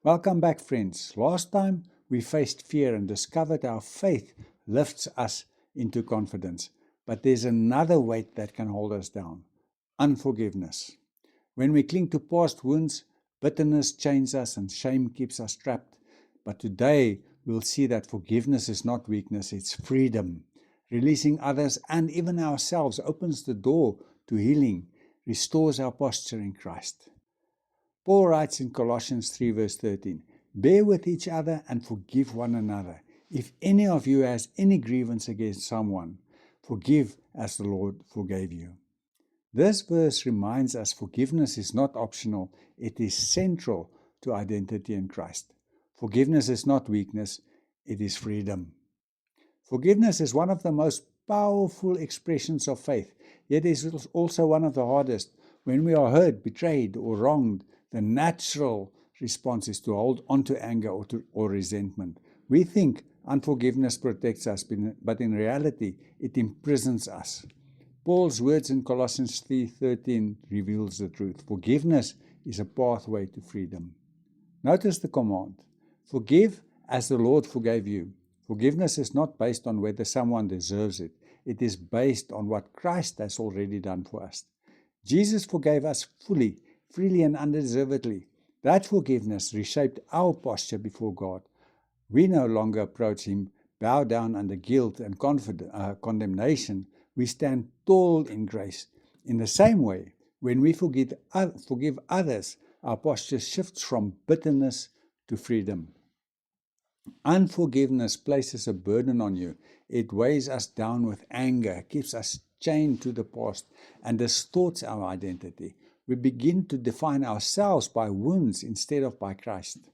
Welcome back, friends. Last time we faced fear and discovered our faith lifts us into confidence. But there's another weight that can hold us down: unforgiveness. When we cling to past wounds, bitterness chains us and shame keeps us trapped. But today we'll see that forgiveness is not weakness, it's freedom. Releasing others and even ourselves opens the door to healing, restores our posture in Christ. Paul writes in Colossians 3 verse 13, "Bear with each other and forgive one another. If any of you has any grievance against someone, forgive as the Lord forgave you." This verse reminds us forgiveness is not optional, it is central to identity in Christ. Forgiveness is not weakness, it is freedom. Forgiveness is one of the most powerful expressions of faith, yet it is also one of the hardest. When we are hurt, betrayed, or wronged, the natural response is to hold on to anger or resentment. We think unforgiveness protects us, but in reality, it imprisons us. Paul's words in Colossians 3:13 reveals the truth. Forgiveness is a pathway to freedom. Notice the command: forgive as the Lord forgave you. Forgiveness is not based on whether someone deserves it. It is based on what Christ has already done for us. Jesus forgave us fully, freely, and undeservedly. That forgiveness reshaped our posture before God. We no longer approach Him, bow down under guilt and condemnation. We stand tall in grace. In the same way, when we forgive others, our posture shifts from bitterness to freedom. Unforgiveness places a burden on you. It weighs us down with anger, keeps us chained to the past, and distorts our identity. We begin to define ourselves by wounds instead of by Christ.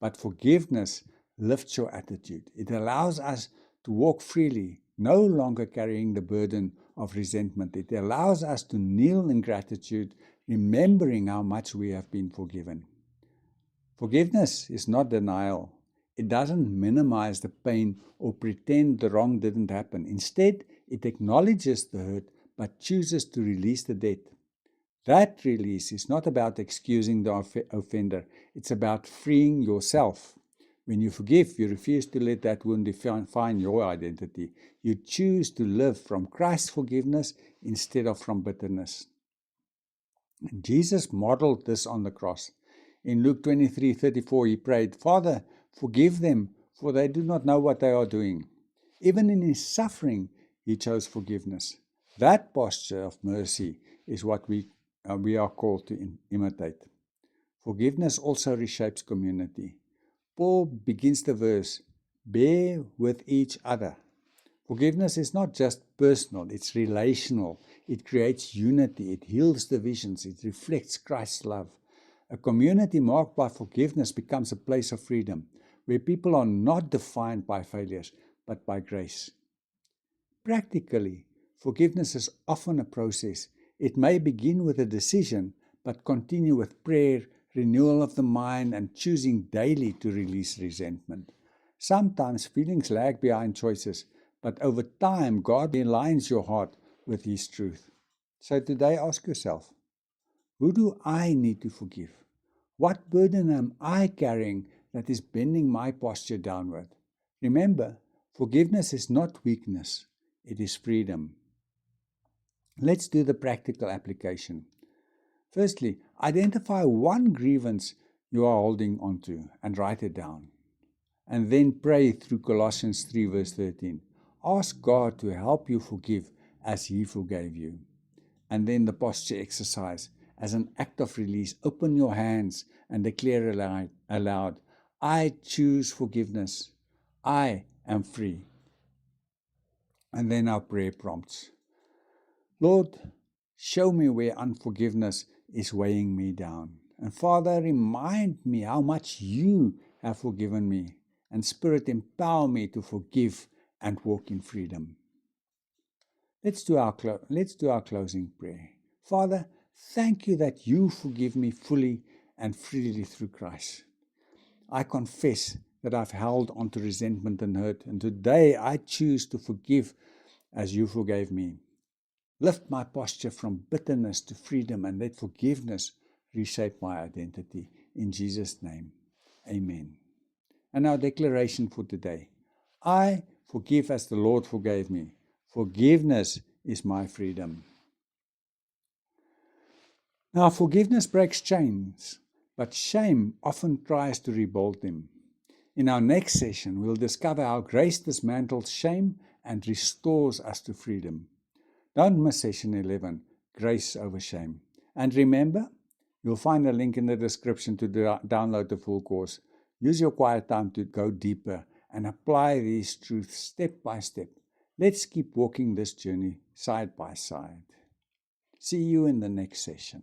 But forgiveness lifts your attitude. It allows us to walk freely, no longer carrying the burden of resentment. It allows us to kneel in gratitude, remembering how much we have been forgiven. Forgiveness is not denial. It doesn't minimize the pain or pretend the wrong didn't happen. Instead, it acknowledges the hurt but chooses to release the debt. That release is not about excusing the offender. It's about freeing yourself. When you forgive, you refuse to let that wound define your identity. You choose to live from Christ's forgiveness instead of from bitterness. Jesus modeled this on the cross. In Luke 23:34, he prayed, "Father, forgive them, for they do not know what they are doing." Even in his suffering, he chose forgiveness. That posture of mercy is what we are called to imitate. Forgiveness also reshapes community. Paul begins the verse, "Bear with each other." Forgiveness is not just personal, it's relational. It creates unity, it heals divisions, it reflects Christ's love. A community marked by forgiveness becomes a place of freedom, where people are not defined by failures, but by grace. Practically, forgiveness is often a process. It may begin with a decision, but continue with prayer, renewal of the mind, and choosing daily to release resentment. Sometimes feelings lag behind choices, but over time, God aligns your heart with His truth. So today, ask yourself, who do I need to forgive? What burden am I carrying that is bending my posture downward? Remember, forgiveness is not weakness, it is freedom. Let's do the practical application. Firstly, identify one grievance you are holding onto and write it down. And then pray through Colossians 3 verse 13. Ask God to help you forgive as He forgave you. And then the posture exercise. As an act of release, open your hands and declare aloud, "I choose forgiveness. I am free." And then our prayer prompts. Lord, show me where unforgiveness is weighing me down. And Father, remind me how much you have forgiven me. And Spirit, empower me to forgive and walk in freedom. Let's do our closing prayer. Father, thank you that you forgive me fully and freely through Christ. I confess that I've held onto resentment and hurt, and today I choose to forgive as you forgave me. Lift my posture from bitterness to freedom and let forgiveness reshape my identity. In Jesus' name, Amen. And our declaration for today. I forgive as the Lord forgave me. Forgiveness is my freedom. Now, forgiveness breaks chains, but shame often tries to rebuild them. In our next session, we'll discover how grace dismantles shame and restores us to freedom. Don't miss session 11, Grace Over Shame. And remember, you'll find a link in the description to download the full course. Use your quiet time to go deeper and apply these truths step by step. Let's keep walking this journey side by side. See you in the next session.